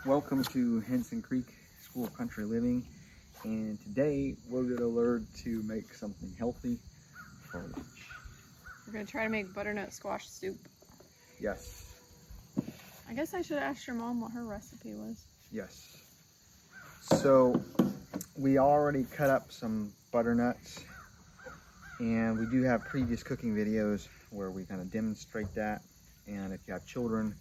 Welcome to Henson Creek School of Country Living, and today we're going to learn to make something healthy for lunch. We're going to try to make butternut squash soup. Yes. I guess I should have asked your mom what her recipe was. Yes. So we already cut up some butternuts, and we do have previous cooking videos where we kind of demonstrate that. And if you have children,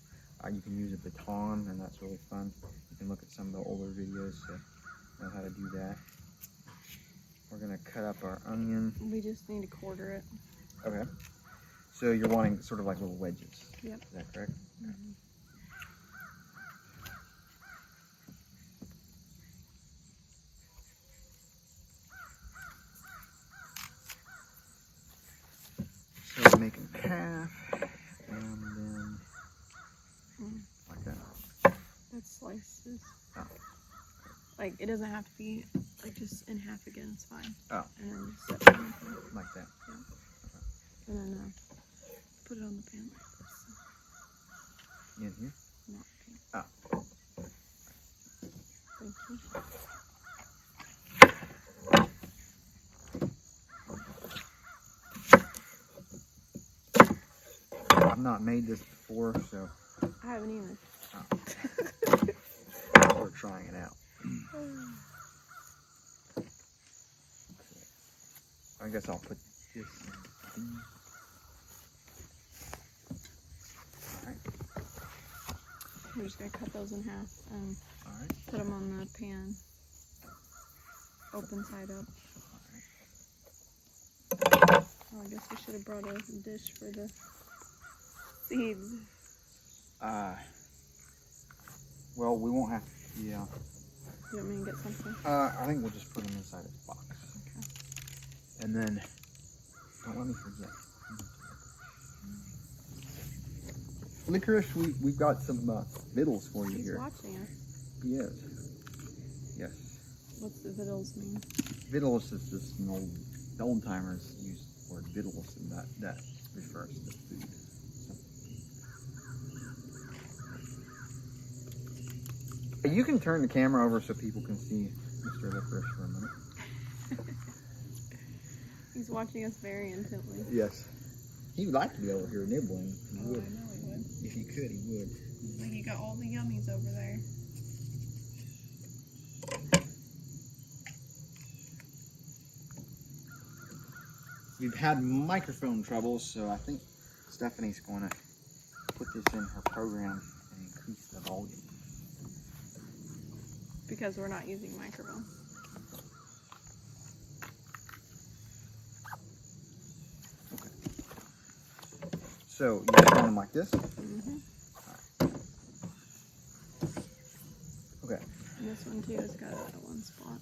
you can use a baton, and that's really fun. You can look at some of the older videos to know how to do that. We're gonna cut up our onion. We just need to quarter it. Okay. So you're wanting sort of like little wedges. Yep. Is that correct? Mm-hmm. So make them half, and then like that. That's slices. Oh. Like, it doesn't have to be like just in half again, it's fine. Oh. And then set it in here. Like that. Yeah. Okay. And then put it on the pan. In here? Not pan. Oh. Thank you. I've not made this before, so. I haven't either. Oh. We're trying it out. I guess I'll put this in. Alright. We're just going to cut those in half and put them on the pan. Open side up. Oh, I guess we should have brought a dish for the seeds. Well, we won't have to, yeah. You want me to get something? I think we'll just put them inside this box. Okay. And then, don't let me forget. Licorice, we've got some vittles for you here. He's watching us. He is. Yes. What's the vittles mean? Vittles is just an old timers use the word vittles, and that refers to food. So. You can turn the camera over so people can see Mr. Licorice for a minute. He's watching us very intently. Yes. He would like to be over here nibbling. He would. I know he would. If he could, he would. Like, you got all the yummies over there. We've had microphone troubles, so I think Stephanie's going to put this in her program and increase the volume. Because we're not using microphone. Okay. So, you just want them like this? Mm-hmm. Right. Okay. And this one too has got that one spot.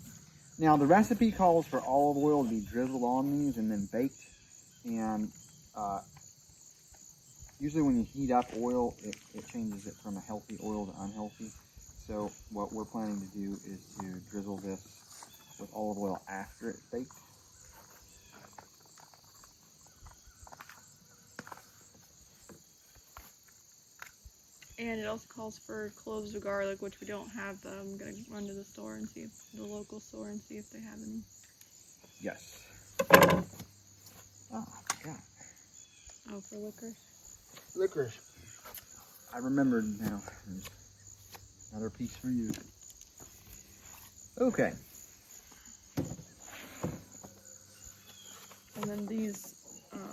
Now, the recipe calls for olive oil to be drizzled on these and then baked. And usually when you heat up oil, it changes it from a healthy oil to unhealthy. So what we're planning to do is to drizzle this with olive oil after it's baked. And it also calls for cloves of garlic, which we don't have, but I'm going to run to the store and see if the local store and see if they have any. Yes. Oh, I forgot. Oh, for licorice? Licorice. I remembered now. There's another piece for you. Okay. And then these,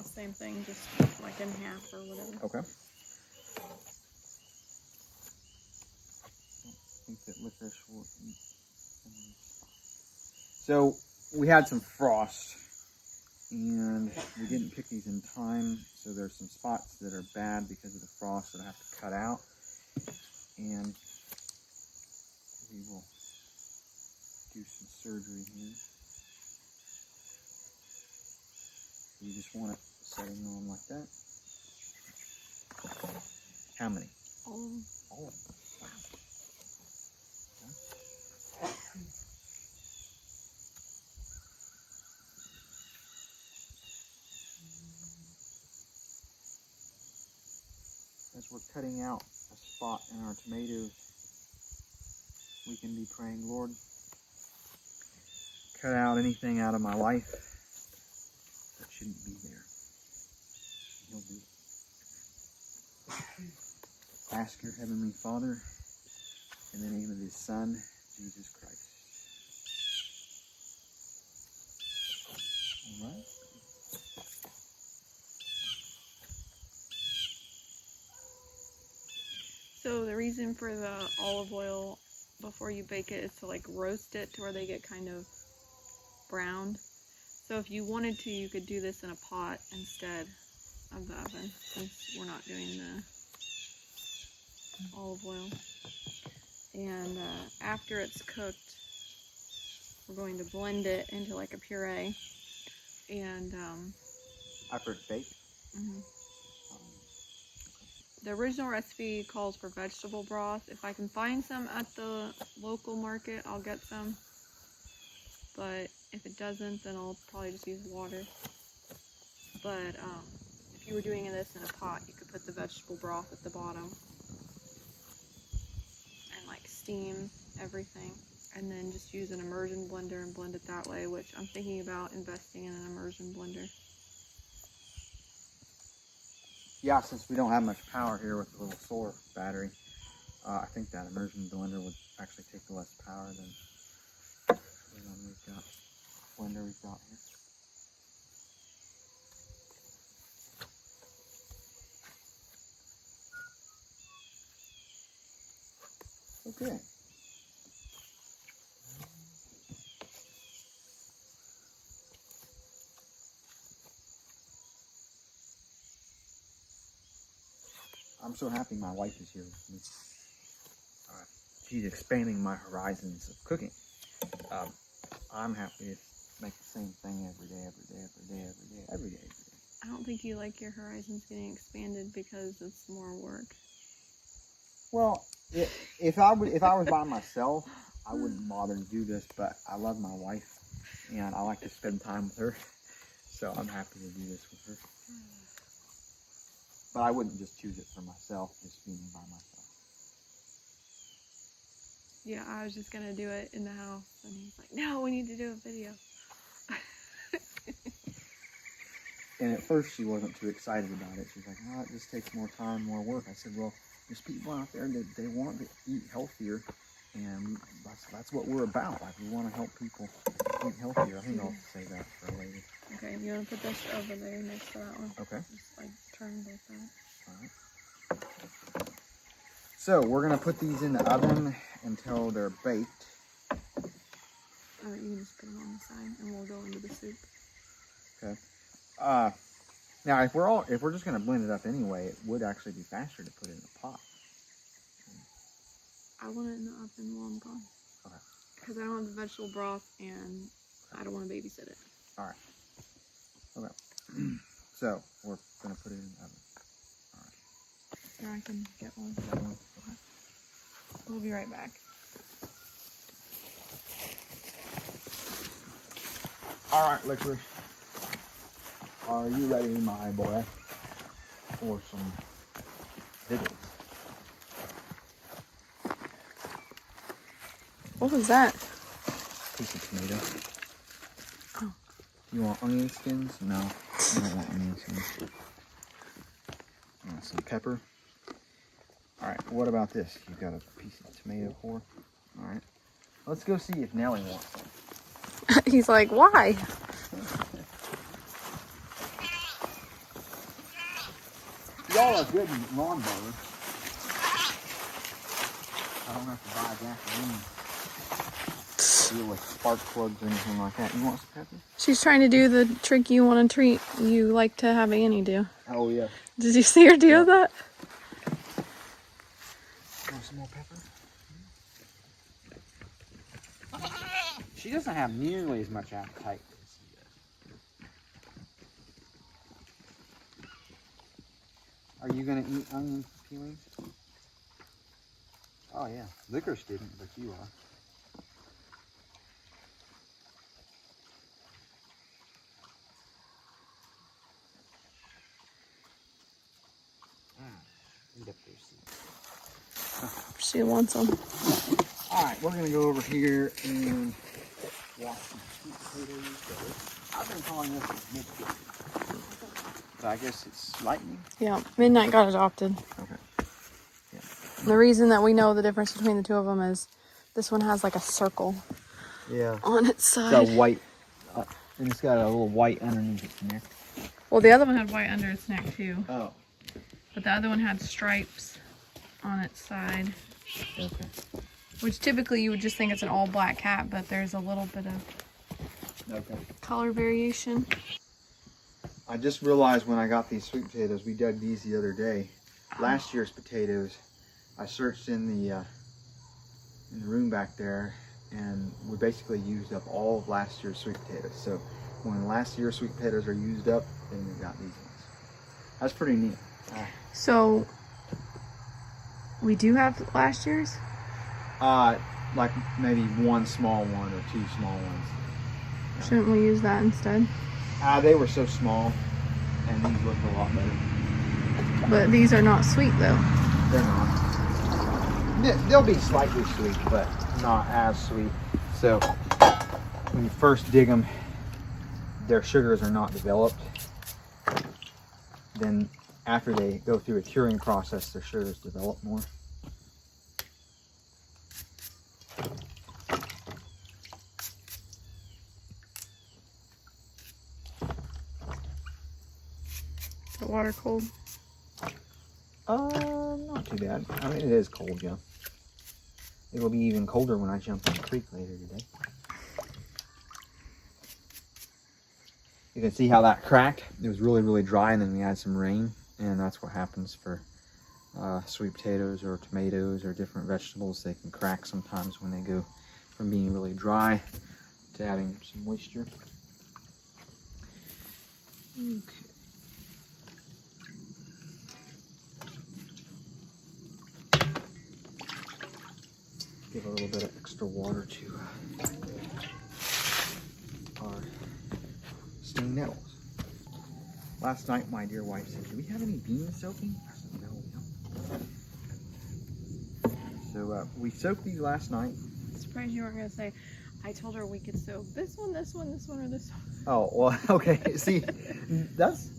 same thing, just like in half or whatever. Okay. I think that licorice will eat. So we had some frost, and we didn't pick these in time, so there's some spots that are bad because of the frost that I have to cut out, and we will do some surgery here. You just want it setting on like that. How many? All of them. All of them. Wow. As we're cutting out a spot in our tomatoes, we can be praying, Lord, cut out anything out of my life that shouldn't be there. He'll do it. Ask your Heavenly Father in the name of His Son, Jesus Christ. All right. So the reason for the olive oil before you bake it is to like roast it to where they get kind of browned. So if you wanted to, you could do this in a pot instead of the oven, since we're not doing the olive oil. And after it's cooked, we're going to blend it into like a puree. And After it's baked? mhm. The original recipe calls for vegetable broth. If I can find some at the local market, I'll get some. But if it doesn't, then I'll probably just use water. But if you were doing this in a pot, you could put the vegetable broth at the bottom and like steam everything, and then just use an immersion blender and blend it that way, which I'm thinking about investing in an immersion blender. Yeah, since we don't have much power here with the little solar battery, I think that immersion blender would actually take less power than the one blender we've got here. Okay. I'm so happy my wife is here with me. She's expanding my horizons of cooking. I'm happy to make the same thing every day. I don't think you like your horizons getting expanded because it's more work. Well, if I was by myself, I wouldn't bother to do this, but I love my wife and I like to spend time with her, so I'm happy to do this with her. But I wouldn't just choose it for myself, just being by myself. Yeah, I was just gonna do it in the house, and he's like, "No, we need to do a video." And at first she wasn't too excited about it. She's like, "Oh, it just takes more time, more work." I said, "Well, there's people out there that they want to eat healthier, and that's what we're about. Like, we want to help people eat healthier." I think I'll save that for later. Okay, you want to put this over there next to that one? Okay. Just like turn both sides. All right. So we're gonna put these in the oven until they're baked. All right, you can just put them on the side, and we'll go into the soup. Okay. Now if we're just gonna blend it up anyway, it would actually be faster to put it in a pot. I want it in the oven while I'm gone. Okay. Because I don't have the vegetable broth, and I don't want to babysit it. All right. Okay. So we're gonna put it in the oven. All right. Here, I can get one. That one? Okay. We'll be right back. All right, Licorice. Are you ready, my boy, for some pickles? What was that? Piece of tomato. Oh. You want onion skins? No, I don't want onion skins. You want some pepper? All right, what about this? You've got a piece of tomato core. All right, let's go see if Nellie wants some. He's like, why? Y'all are good lawn mowers. I don't have to buy gasoline. Deal with spark plugs or anything like that. You want some pepper? She's trying to do the trick you want to treat. You like to have Annie do. Oh yeah. Did you see her do that? Want some more pepper? She doesn't have nearly as much appetite as he does. Are you gonna eat onion peelings? Oh yeah, Licorice didn't, but you are. Eat up those seeds. She wants them. Alright, we're gonna go over here and wash some sweet potatoes. I've been calling this midnight, but I guess it's lightning. Yeah, midnight got adopted. Okay. Yeah. The reason that we know the difference between the two of them is this one has like a circle on its side. It's got white, and it's got a little white underneath its neck. Well, the other one had white under its neck too. Oh. But the other one had stripes on its side. Okay. Which typically you would just think it's an all black cat, but there's a little bit of color variation. I just realized when I got these sweet potatoes, we dug these the other day. Last year's potatoes, I searched in the room back there, and we basically used up all of last year's sweet potatoes. So when last year's sweet potatoes are used up, then we got these ones. That's pretty neat. So we do have last year's? Like maybe one small one or two small ones. Yeah. Shouldn't we use that instead? They were so small, and these looked a lot better. But these are not sweet though. They're not. They'll be slightly sweet, but not as sweet. So when you first dig them, their sugars are not developed. Then after they go through a curing process, their sugars develop more. The water cold? Not too bad. I mean, it is cold, yeah. It'll be even colder when I jump in the creek later today. You can see how that cracked. It was really, really dry, and then we had some rain, and that's what happens for sweet potatoes or tomatoes or different vegetables. They can crack sometimes when they go from being really dry to having some moisture. Okay. Give a little bit of extra water to our stinging nettles. Last night, my dear wife said, "Do we have any beans soaking?" I said, "No, we don't." So we soaked these last night. I'm surprised you weren't going to say, I told her we could soak this one, this one, this one, or this one. Oh, well, okay. See, that's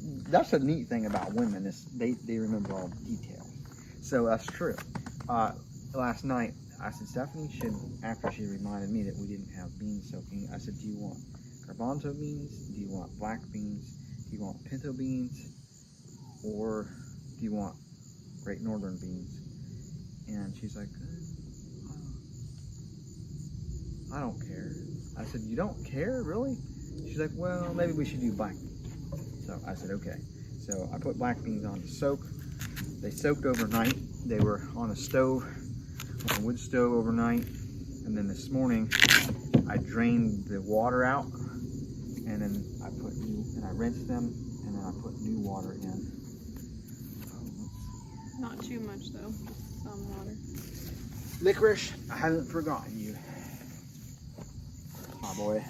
a neat thing about women is they remember all the details. So that's true. Last night, I said, Stephanie should, after she reminded me that we didn't have beans soaking, I said, do you want garbanzo beans? Do you want black beans? Do you want pinto beans? Or do you want Great Northern beans? And she's like, I don't care. I said, you don't care, really? She's like, well, maybe we should do black beans. So I said, okay. So I put black beans on to soak. They soaked overnight. They were on a stove, on a wood stove overnight. And then this morning, I drained the water out, and then I rinsed them, and then I put new water in. Not too much though, just some water. Licorice, I haven't forgotten you. My boy.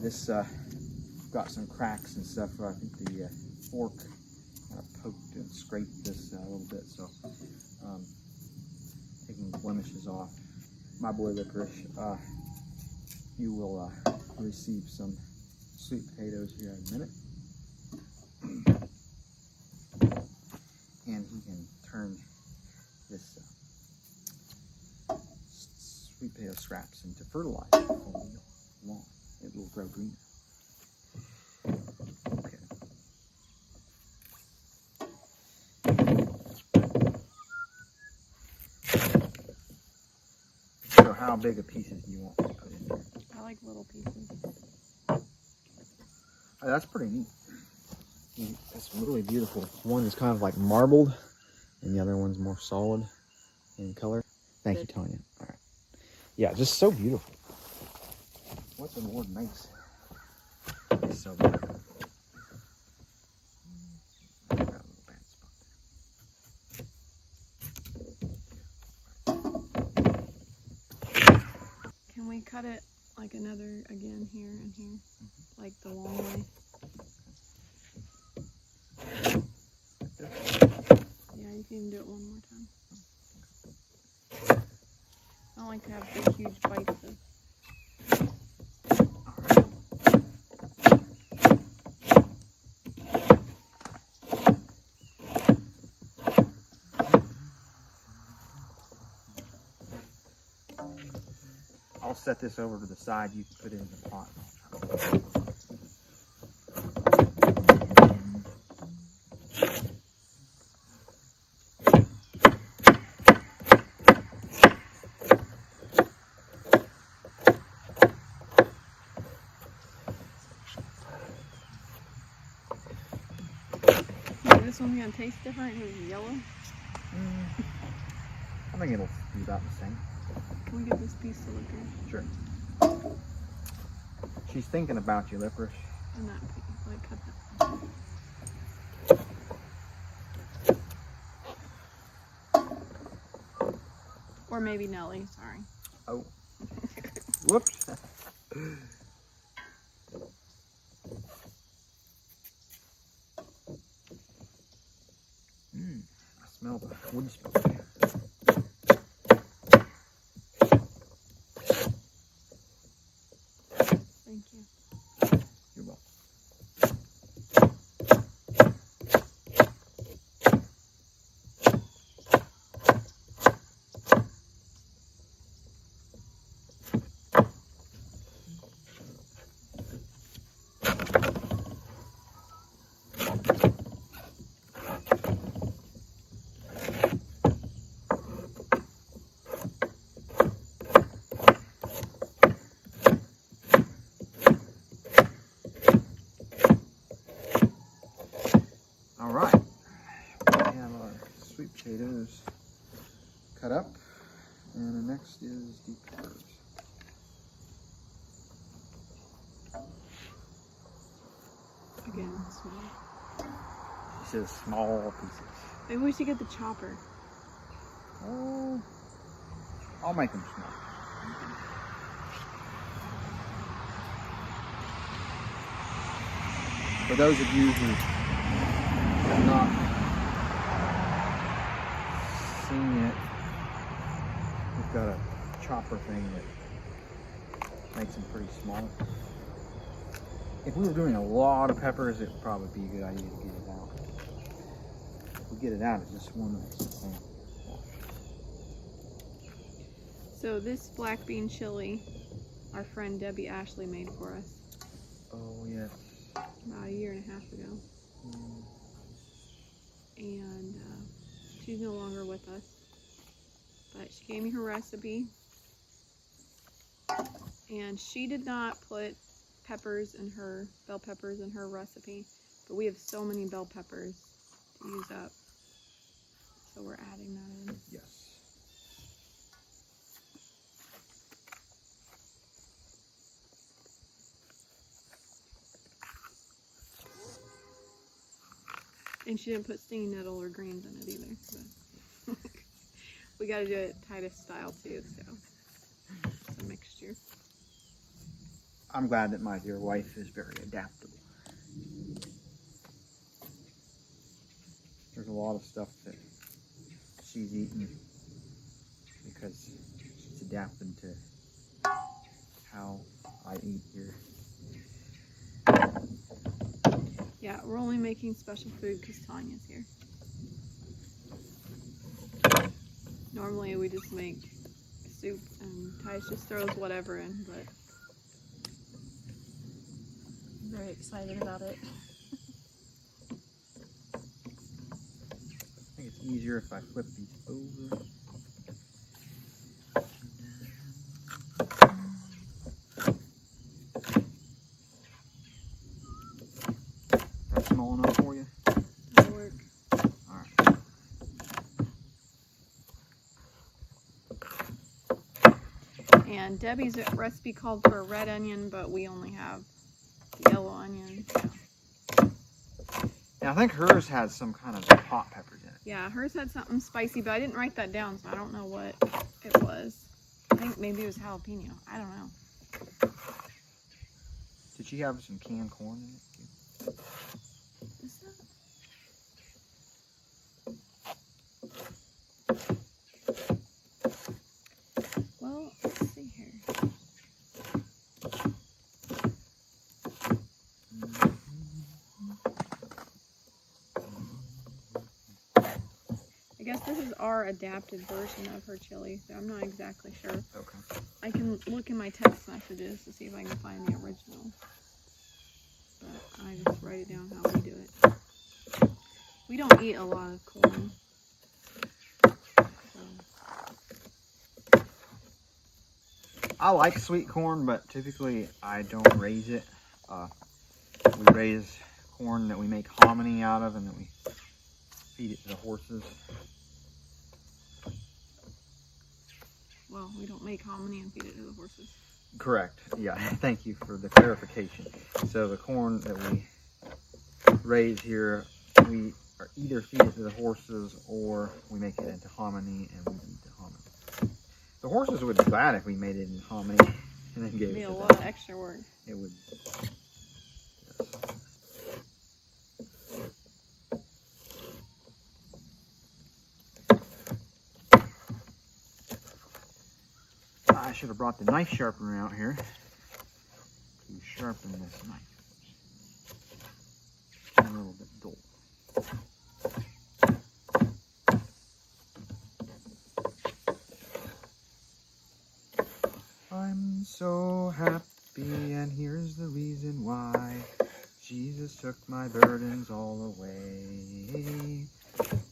This got some cracks and stuff. I think the fork kind of poked and scraped this a little bit, so taking the blemishes off. My boy Licorice, you will receive some sweet potatoes here in a minute. And he can turn this sweet potato scraps into fertilizer for the lawn. It will grow greener. Okay. So how big of pieces do you want to put in there? I like little pieces. Oh, that's pretty neat. That's really beautiful. One is kind of like marbled, and the other one's more solid in color. Thank you, Tanya. All right. Yeah, just so beautiful. What the Lord makes is so beautiful. Got a little bad spot there. Can we cut it like another again here and here? Like the long way? Yeah, you can do it one more time. I don't like to have big, huge bites of. I'll set this over to the side. You can put it in the pot. This one's gonna taste different because it's yellow. I think it'll be about the same. Can we get this piece to look good? Sure. She's thinking about you, Licorice. And that piece, like cut that. Or maybe Nellie, sorry. Oh. Whoops. I smell the wood smoke. Thank you. You're welcome. All right, we have our sweet potatoes cut up, and the next is the peppers. Again, small. It says small pieces. Maybe we should get the chopper. Oh, I'll make them small. For those of you who have not seen it, we've got a chopper thing that makes them pretty small. If we were doing a lot of peppers, it would probably be a good idea to get it out. If we get it out, it's just one of the thing. So this black bean chili, our friend Debbie Ashley made for us Oh, yes. about 1.5 years ago. And she's no longer with us. But she gave me her recipe. And she did not put peppers in her, bell peppers in her recipe. But we have so many bell peppers to use up. So we're adding that in. Yes. And she didn't put stinging nettle or greens in it either. But we got to do it Titus style too, so it's a mixture. I'm glad that my dear wife is very adaptable. There's a lot of stuff that she's eaten because she's adapted to how I eat here. Yeah, we're only making special food because Tanya's here. Normally we just make soup and Titus just throws whatever in, but I'm very excited about it. I think it's easier if I flip these over. That's small enough for you? it'll work. Alright. And Debbie's recipe called for a red onion, but we only have yellow onion. Yeah, I think hers has some kind of hot peppers in it. Yeah, hers had something spicy, but I didn't write that down, so I don't know what it was. I think maybe it was jalapeno. I don't know. Did she have some canned corn in it too? Is that? Well, let's see here. I guess this is our adapted version of her chili, so I'm not exactly sure. Okay. I can look in my text messages to see if I can find the original. But I just write it down how we do it. We don't eat a lot of corn. So. I like sweet corn, but typically I don't raise it. We raise corn that we make hominy out of and that we feed it to the horses. Well, we don't make hominy and feed it to the horses. Correct. Yeah, thank you for the clarification. So the corn that we raise here, we either feed it to the horses or we make it into hominy and we eat the hominy. The horses would be glad if we made it in hominy and then gave It'd be it to a them. lot of extra work. It would. Yes. I should have brought the knife sharpener out here to sharpen this knife. It's getting a little bit dull. I'm so happy, and here's the reason why. Jesus took my burdens all away.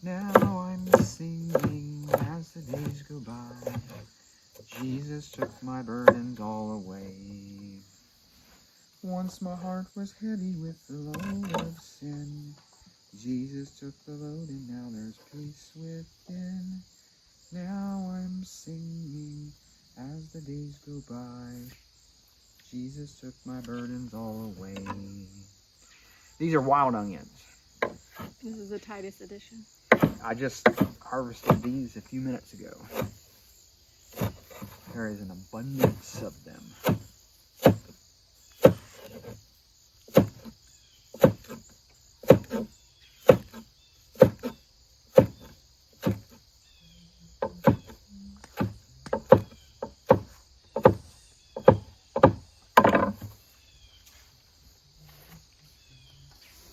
Now I'm singing as the days go by. Jesus took my burdens all away. Once my heart was heavy with the load of sin. Jesus took the load and now there's peace within. Now I'm singing as the days go by. Jesus took my burdens all away. These are wild onions. This is the Titus edition. I just harvested these a few minutes ago. There is an abundance of them.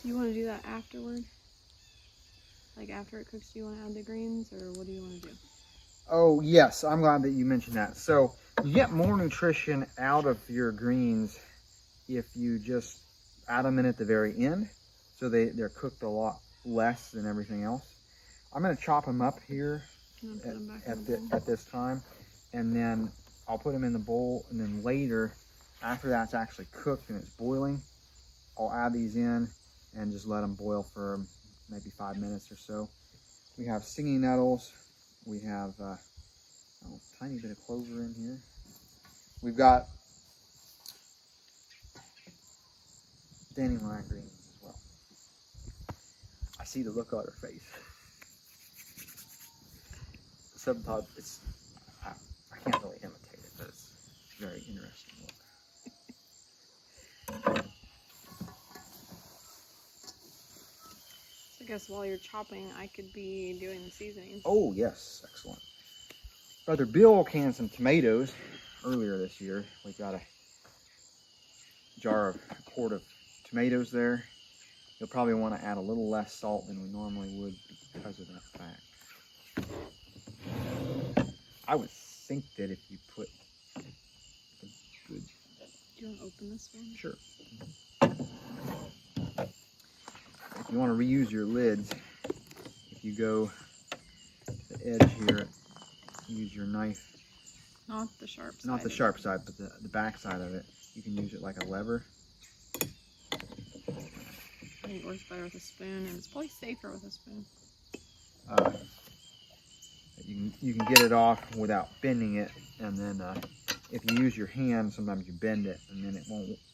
Do you want to do that afterward? Like after it cooks, do you want to add the greens, or what do you want to do? Oh, yes. I'm glad that you mentioned that. So you get more nutrition out of your greens if you just add them in at the very end. So they're cooked a lot less than everything else. I'm going to chop them up here at this time. And then I'll put them in the bowl. And then later, after that's actually cooked and it's boiling, I'll add these in and just let them boil for maybe 5 minutes or so. We have singing nettles. We have a tiny bit of clover in here. We've got dandelion greens as well. I see the look on her face. Sometimes I can't really imitate it, but it's a very interesting look. I guess while you're chopping, I could be doing the seasonings. Oh, yes. Excellent. Brother Bill canned some tomatoes earlier this year. We got a quart of tomatoes there. You'll probably want to add a little less salt than we normally would because of that fact. I would think that if you put a good... Do you want to open this one? Sure. If you want to reuse your lids, if you go to the edge here, use your knife. Not the sharp side. Not the sharp side, but the back side of it. You can use it like a lever. I think it works better with a spoon, and it's probably safer with a spoon. You can get it off without bending it, and then if you use your hand, sometimes you bend it, and then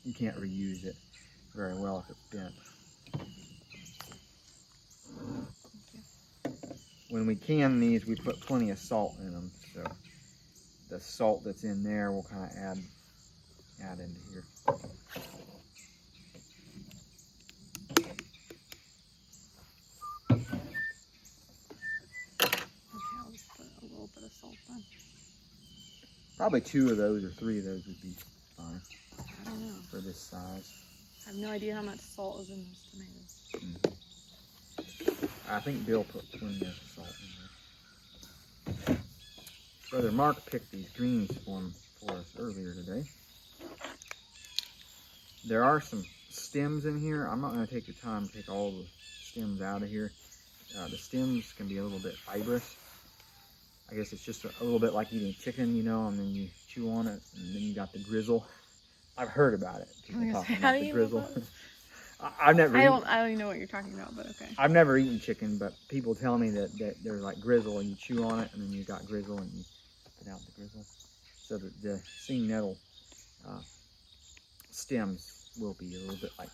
you can't reuse it very well if it's bent. When we can these, we put plenty of salt in them, so the salt that's in there will kind of add into here. Okay, I'll just put a little bit of salt then. Probably 2 of those or 3 of those would be fine I don't know. for this size. I have no idea how much salt is in those tomatoes. I think Bill put plenty of salt in there. Brother Mark picked these greens for us earlier today. There are some stems in here. I'm not going to take the time to take all the stems out of here. The stems can be a little bit fibrous. I guess it's just a little bit like eating chicken, you know, and then you chew on it, and then you got the drizzle. I've heard about it. People talking about the drizzle. I've never. I don't even know what you're talking about, but okay. I've never eaten chicken, but people tell me that there's like grizzle, and you chew on it, and then you got grizzle, and you spit out the grizzle. So the stinging nettle stems will be a little bit like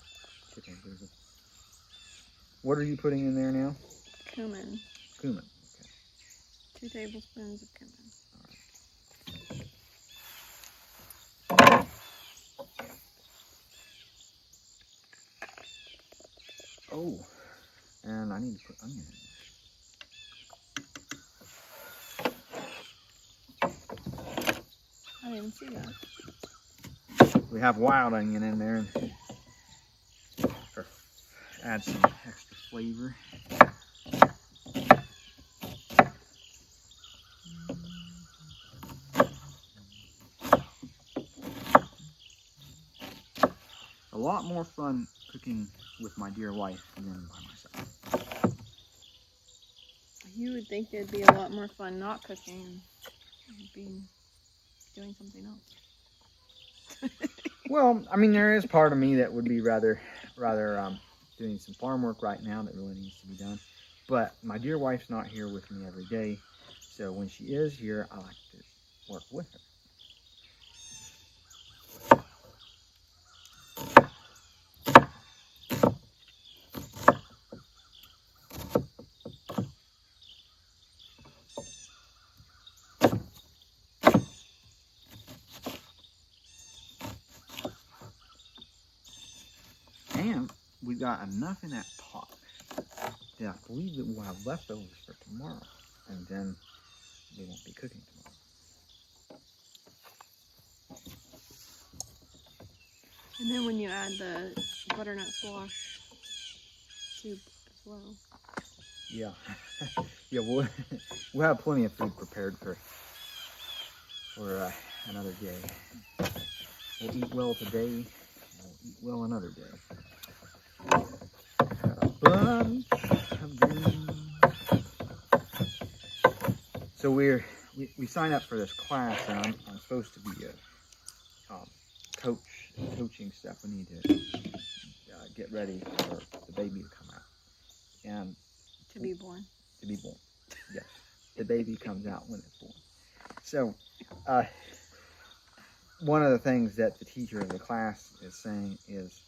chicken grizzle. What are you putting in there now? Cumin. Cumin. 2 tablespoons of cumin. Oh, and I need to put onion in there. I didn't even see that. We have wild onion in there and add some extra flavor. A lot more fun cooking with my dear wife than by myself. You would think it'd be a lot more fun not cooking and doing something else. Well, I mean, there is part of me that would be rather doing some farm work right now that really needs to be done. But my dear wife's not here with me every day, so when she is here, I like to work with her. And we got enough in that pot that I believe that we'll have leftovers for tomorrow, and then we won't be cooking tomorrow. And then when you add the butternut squash soup as well. Yeah, yeah, we'll have plenty of food prepared for another day. We'll eat well today. We'll eat well another day. Got a bunch of greens. So we signed up for this class, and I'm supposed to be coaching stuff. We need to get ready for the baby to come out and To be born. To be born. Yes, the baby comes out when it's born. So. One of the things that the teacher of the class is saying is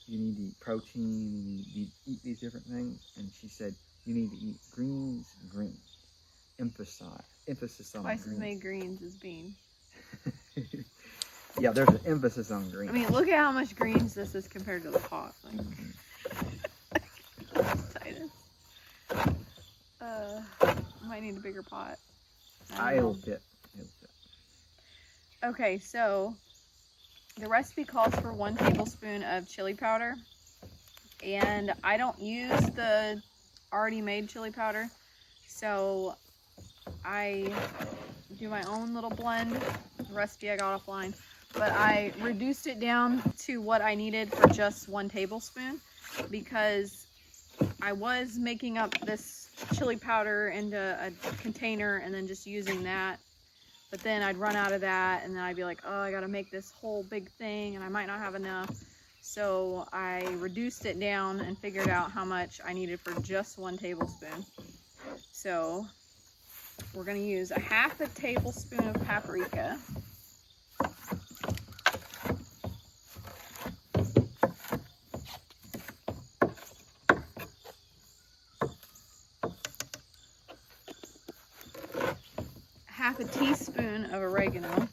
you need to eat protein, you need to eat these different things. And she said you need to eat greens. Emphasis on Twice greens. as many greens as beans. Yeah, there's an emphasis on greens. I mean, look at how much greens this is compared to the pot. Like, Titus. Might need a bigger pot. It'll fit. Okay, so the recipe calls for 1 tablespoon of chili powder, and I don't use the already made chili powder, so I do my own little blend. The recipe I got offline, but I reduced it down to what I needed for just 1 tablespoon because I was making up this chili powder into a container and then just using that. But then I'd run out of that, and then I'd be like, oh, I gotta make this whole big thing, and I might not have enough. So I reduced it down and figured out how much I needed for just 1 tablespoon. So we're gonna use a 1/2 tablespoon of paprika. Half a teaspoon of oregano.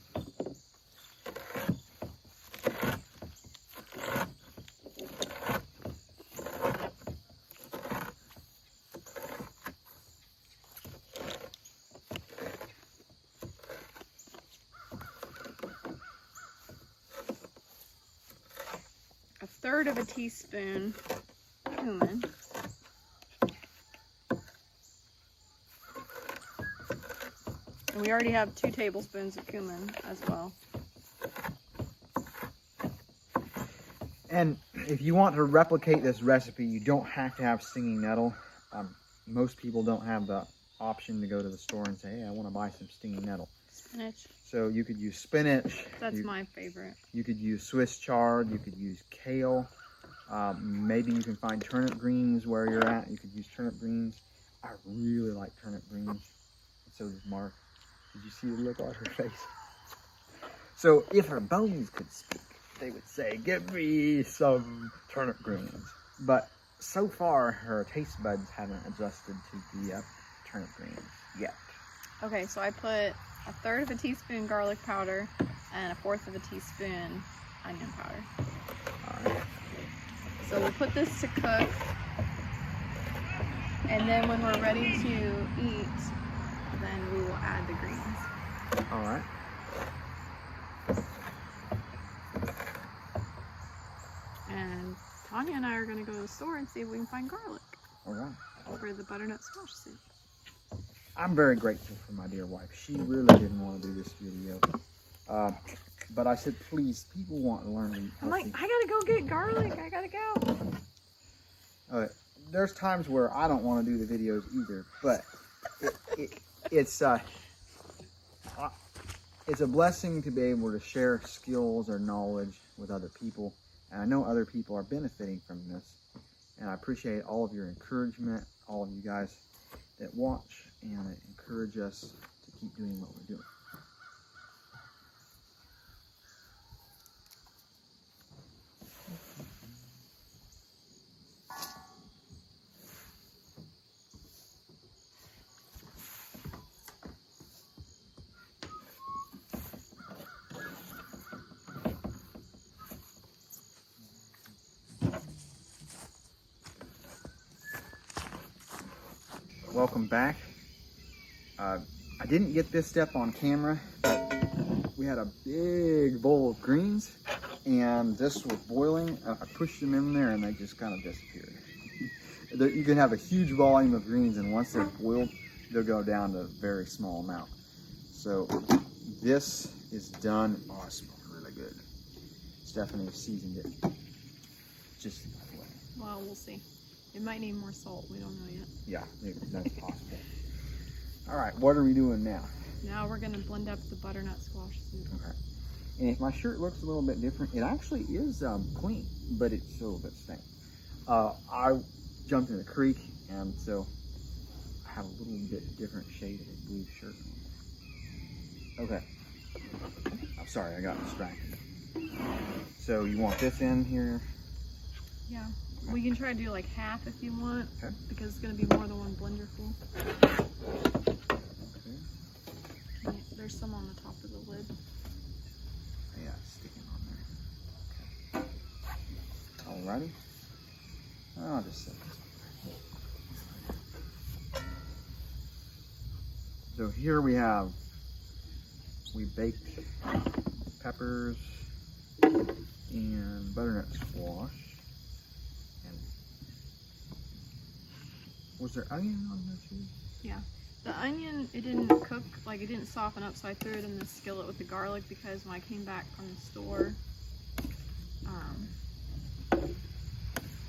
1/3 of a teaspoon cumin. And we already have 2 tablespoons of cumin as well. And if you want to replicate this recipe, you don't have to have stinging nettle. Most people don't have the option to go to the store and say, hey, I want to buy some stinging nettle. Spinach. So you could use spinach. That's my favorite. You could use Swiss chard. You could use kale. Maybe you can find turnip greens where you're at. You could use turnip greens. I really like turnip greens. So does Mark. Did you see the look on her face? So if her bones could speak, they would say, give me some turnip greens. But so far, her taste buds haven't adjusted to the turnip greens yet. Okay, so I put 1/3 of a teaspoon garlic powder and 1/4 of a teaspoon onion powder. All right. So we'll put this to cook. And then when we're ready to eat, then we will add the greens. All right. And Tanya and I are going to go to the store and see if we can find garlic All right. for the butternut squash soup. I'm very grateful for my dear wife. She really didn't want to do this video. But I said, please, people want to learn. I'm like, I gotta go get garlic. I gotta go. There's times where I don't want to do the videos either, but it's a blessing to be able to share skills or knowledge with other people. And I know other people are benefiting from this. And I appreciate all of your encouragement, all of you guys that watch and encourage us to keep doing what we're doing. Welcome back. I didn't get this step on camera, but we had a big bowl of greens and this was boiling. I pushed them in there and they just kind of disappeared. You can have a huge volume of greens, and once they're boiled, they'll go down to a very small amount. So this is done. Oh, it smells really good. Stephanie seasoned it just that way. Well, we'll see. It might need more salt. We don't know yet. Yeah, that's possible. All right, what are we doing now? Now we're going to blend up the butternut squash soup. Okay. And if my shirt looks a little bit different, it actually is clean, but it's still a bit stained. I jumped in the creek, and so I have a little bit different shade of blue shirt. Okay. I'm sorry, I got distracted. So you want this in here? Yeah. We can try to do like half if you want, okay, because it's going to be more than one blender full. Okay. Yeah, there's some on the top of the lid. Yeah, it's sticking on there. Okay. Alrighty. I'll just set this. So here we baked peppers and butternut squash. And was there onion on there too? Yeah. The onion, it didn't cook, like it didn't soften up, so I threw it in the skillet with the garlic because when I came back from the store,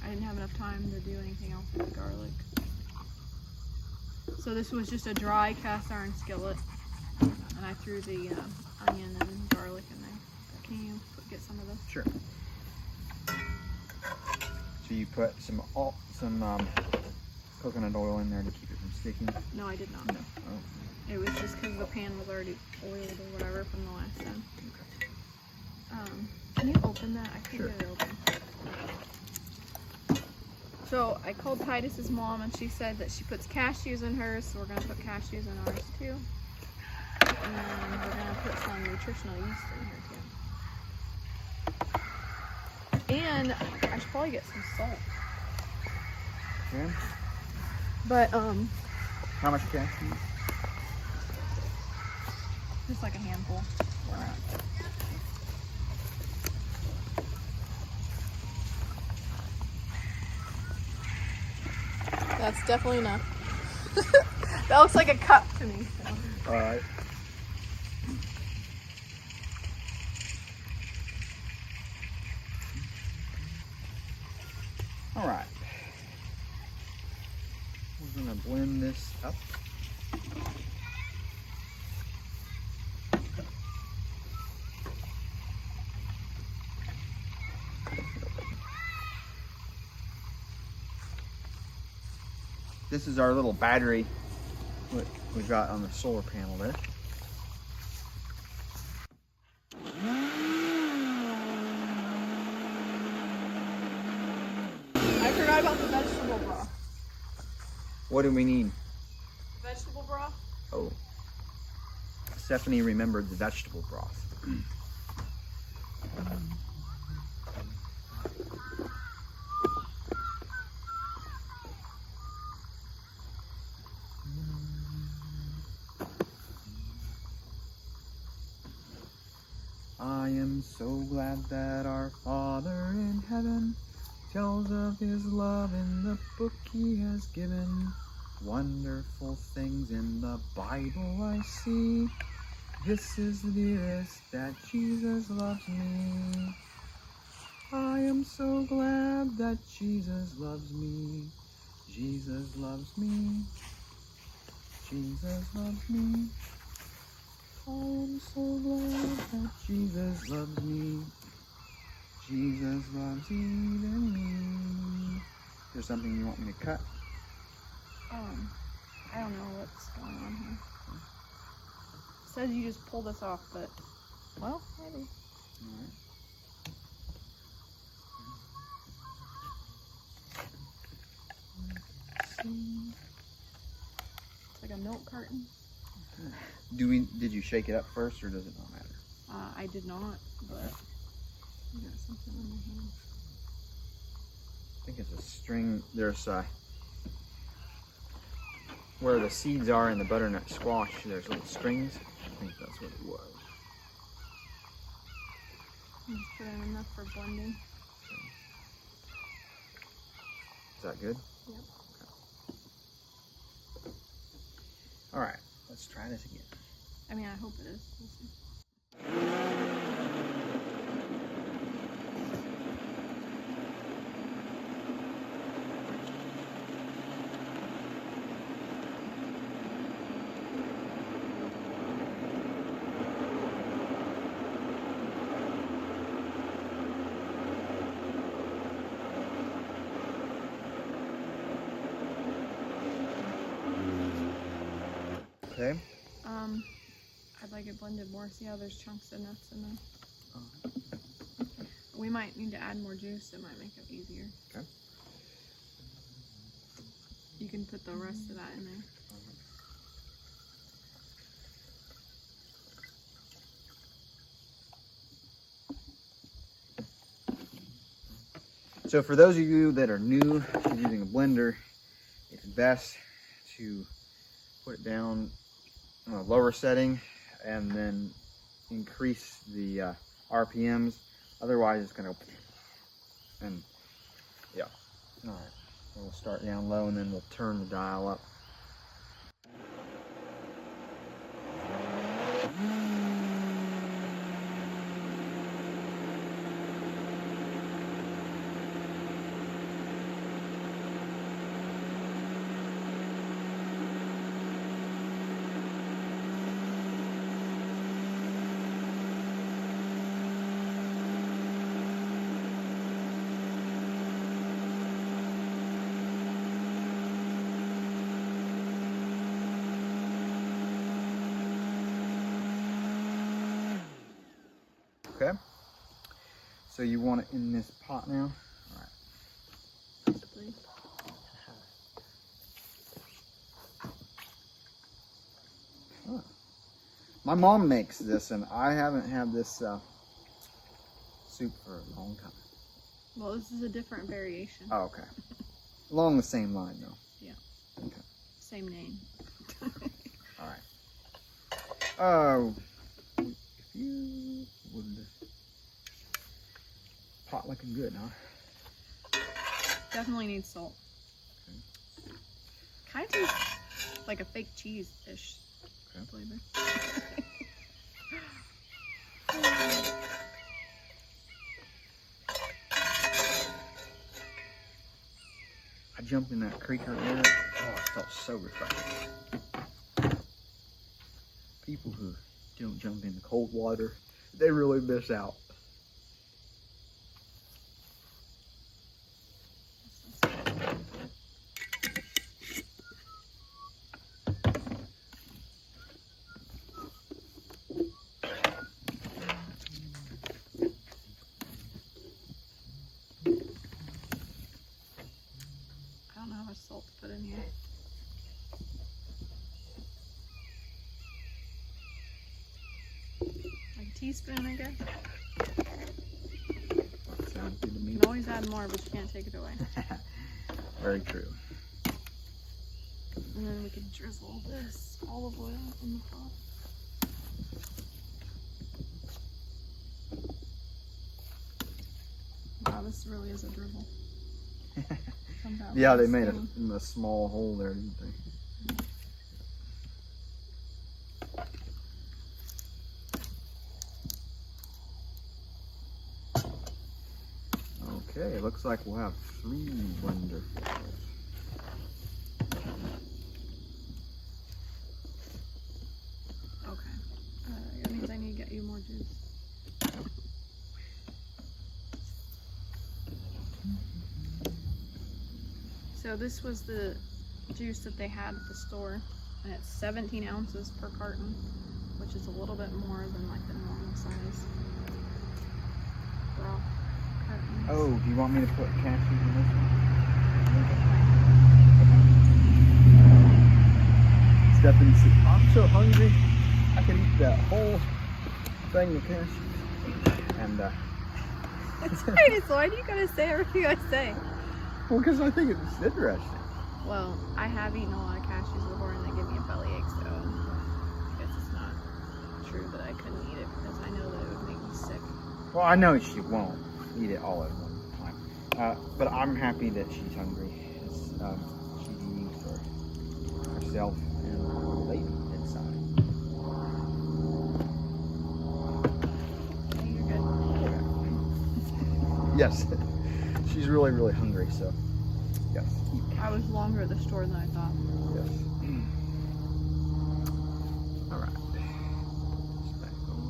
I didn't have enough time to do anything else with the garlic. So this was just a dry cast iron skillet, and I threw the onion and garlic in there. Can you get some of this? Sure. So you put some coconut oil in there to keep it from sticking? No, I did not. No. Oh. It was just because the pan was already oiled or whatever from the last time. Okay. Can you open that? I couldn't Sure. get it open. So I called Titus's mom and she said that she puts cashews in hers, so we're gonna put cashews in ours too. And we're gonna put some nutritional yeast in here too. And I should probably get some salt. Okay. But How much cashews? just like a handful. Wow. That's definitely enough. That looks like a cup to me. So. All right. All right. We're gonna blend this up. This is our little battery what we've got on the solar panel there. I forgot about the vegetable broth. What do we need? Vegetable broth? Oh, Stephanie remembered the vegetable broth. I am so glad that our Father in heaven tells of his love in the book he has given. Wonderful things in the Bible I see. This is the earth that Jesus loves me. I am so glad that Jesus loves me. Jesus loves me. Jesus loves me. I am so glad that Jesus loves me. Jesus loves even me. Is there something you want me to cut? I don't know what's going on here. It says you just pull this off, but, well, maybe. Alright. It's like a milk carton. Did you shake it up first, or does it not matter? I did not, but I got something on my hand. I think it's a string. There's where the seeds are in the butternut squash, there's little strings. I think that's what it was. Just put in enough for blending. Is that good? Yep. Okay. Alright, let's try this again. I mean, I hope it is. We'll see. Okay. I'd like it blended more. See how there's chunks of nuts in there? We might need to add more juice. It might make it easier. Okay. You can put the rest of that in there. So for those of you that are new to using a blender, it's best to put it down on a lower setting and then increase the RPMs. Otherwise it's gonna, and yeah. All right, so we'll start down low and then we'll turn the dial up. Okay, so you want it in this pot now? All right. Yes, please. Huh. My mom makes this, and I haven't had this soup for a long time. Well, this is a different variation. Oh, okay. Along the same line, though. Yeah. Okay. Same name. All right. If you would, pot looking good, huh? Definitely needs salt. Okay. Kind of tastes like a fake cheese-ish flavor. I jumped in that creek earlier. Oh, it felt so refreshing. People who don't jump into cold water, they really miss out. I don't know how much salt to put in here. Like a teaspoon, I guess. Sounds good to me. You can always add more, but you can't take it away. Very true. And then we can drizzle this olive oil in the pot. Wow, this really is a drizzle. Yeah, they made it in a small hole there, didn't they? Okay, looks like we'll have 3 blender fills. Okay. That means I need to get you more juice. So this was the juice that they had at the store, and it's 17 ounces per carton, which is a little bit more than like the normal size broth cartons. Oh, do you want me to put cashews in this one? Stephanie said, I'm so hungry, I could eat that whole thing of cashews. And, It's Titus, why do you gotta say everything I say? well, because I think it's interesting. Well, I have eaten a lot of cashews before and they give me a bellyache, so I guess it's not true that I couldn't eat it because I know that it would make me sick. Well, I know she won't eat it all at one time. But I'm happy that she's hungry. It's, she's eating for herself and the baby inside. Okay, you're good. Yes, she's really, really hungry, so yes. I was longer at the store than I thought. Yes. All right. It's back on.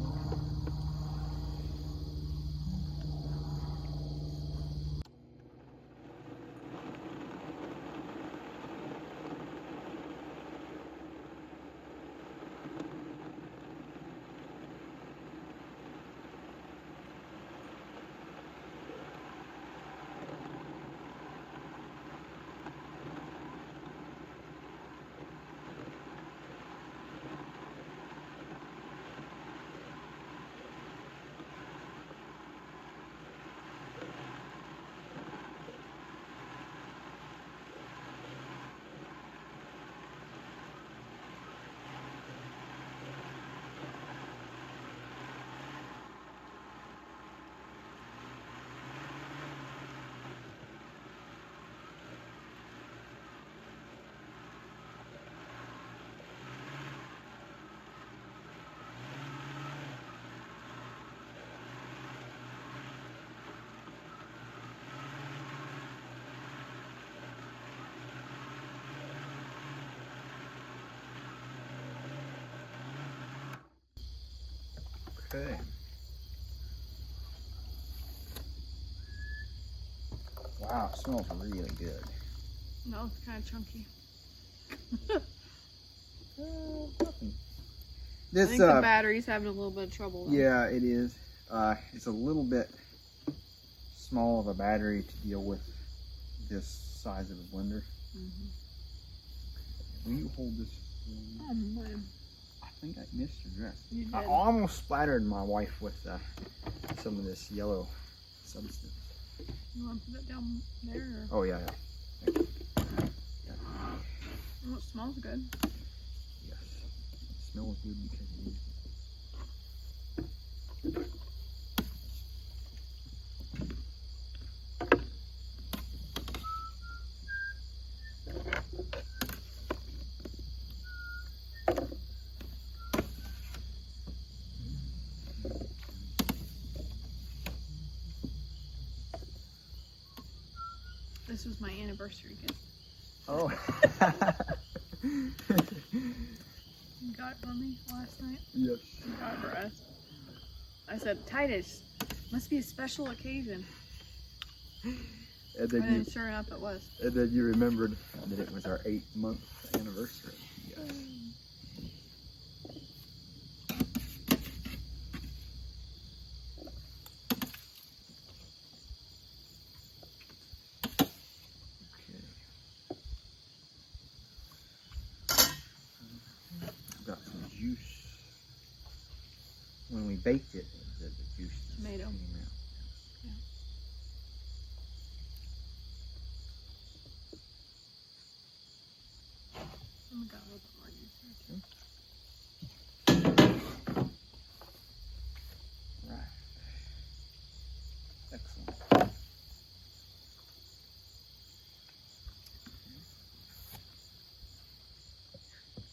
Okay. Wow, it smells really good. No, it's kind of chunky. Nothing. I This, think the battery's having a little bit of trouble though. yeah, it is. It's a little bit small of a battery to deal with this size of a blender. Will you hold this? Oh man. I think I missed your dress. You did. I almost splattered my wife with some of this yellow substance. You want to put it down there? Or? Oh, yeah, yeah. Thank you. Oh, it smells good. Yes. It smells good because it is. This was my anniversary gift. Oh. You got it for me last night? Yes. You got it for us. I said, Titus, must be a special occasion. And then And sure enough, it was. And then you remembered that it was our 8-month anniversary. Yes. Okay. Got some juice. When we baked it, the juice just Tomato. came out. Yeah. Oh, we got a little bit more juice there too. Right. Excellent.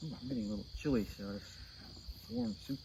Ooh, I'm getting a little chilly, so this warm soup.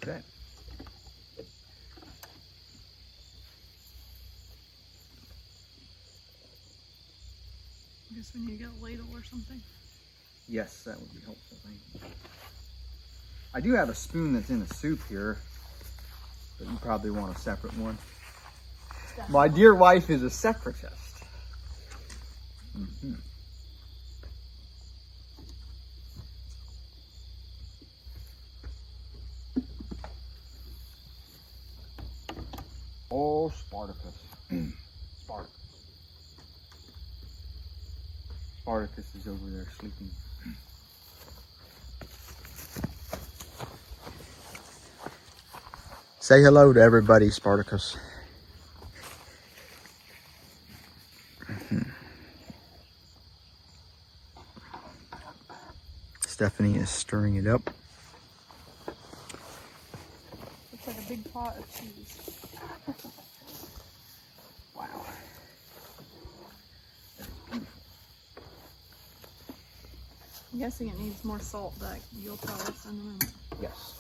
Okay. I guess we need to get a ladle or something. Yes, that would be helpful. Thank you. I do have a spoon that's in the soup here, but you probably want a separate one. My dear wife is a separatist. Mm-hmm. Oh, Spartacus. Spartacus. Spartacus is over there sleeping. Say hello to everybody, Spartacus. Stephanie is stirring it up. Looks like a big pot of cheese. Wow. I'm guessing it needs more salt, but you'll tell us in a minute. Yes.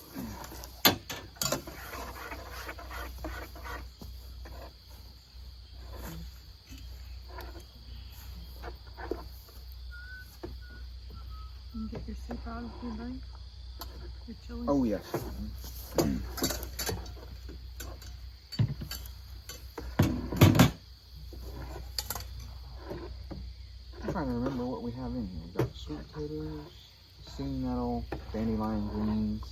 You get your soup out if you like. Your chili. Oh, yes. I'm trying to remember what we have in here. We've got sweet potatoes, singing nettle, dandelion greens.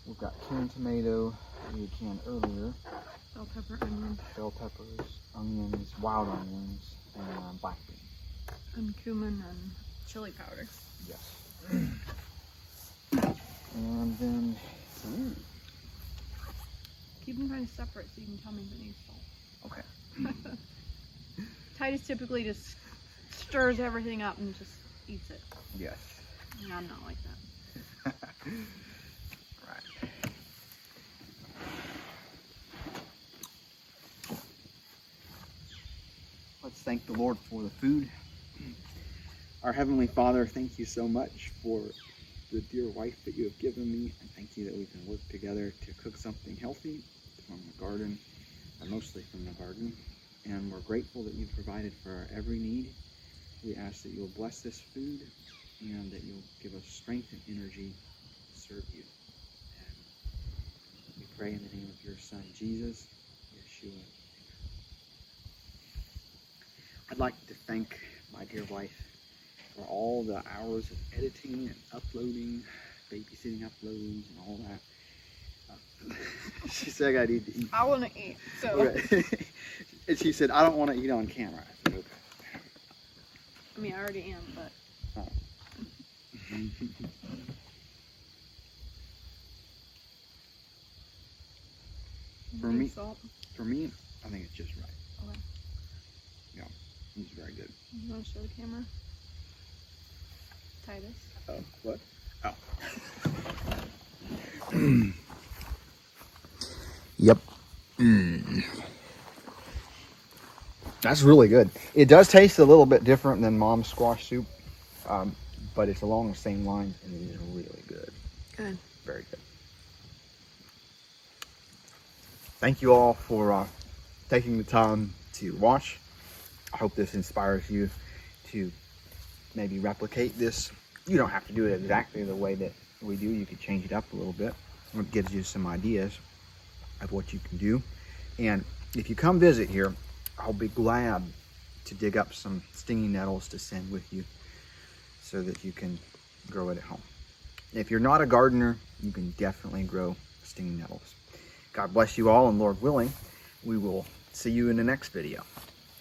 We've got canned tomato we had canned earlier, Bell pepper, onion, bell peppers, onions, wild onions, and black beans. and cumin and chili powder. Yes. And then, ooh, Keep them kind of separate so you can tell me if it needs salt. okay. Titus typically just stirs everything up and just eats it. Yes. And I'm not like that. Right. Let's thank the Lord for the food. Our Heavenly Father, thank you so much for the dear wife that you have given me, and thank you that we can work together to cook something healthy from the garden, and mostly from the garden. And we're grateful that you've provided for our every need. We ask that you will bless this food and that you'll give us strength and energy to serve you. And we pray in the name of your Son, Jesus, Yeshua. Amen. I'd like to thank my dear wife for all the hours of editing and uploading, babysitting uploads and all that. She said I gotta eat. I want to eat. So Okay. And she said I don't want to eat on camera. I said, okay. I mean, I already am, but For Need me- salt. For me, I think it's just right. Okay. Yeah, it's very good. You want to show the camera? Titus. Oh, what? Oh. Yep. That's really good. It does taste a little bit different than Mom's squash soup, but it's along the same lines, and it is really good. Good. Very good. Thank you all for taking the time to watch. I hope this inspires you to maybe replicate this. You don't have to do it exactly the way that we do. You could change it up a little bit. It gives you some ideas of what you can do. And if you come visit here, I'll be glad to dig up some stinging nettles to send with you so that you can grow it at home. If you're not a gardener, you can definitely grow stinging nettles. God bless you all, and Lord willing, we will see you in the next video.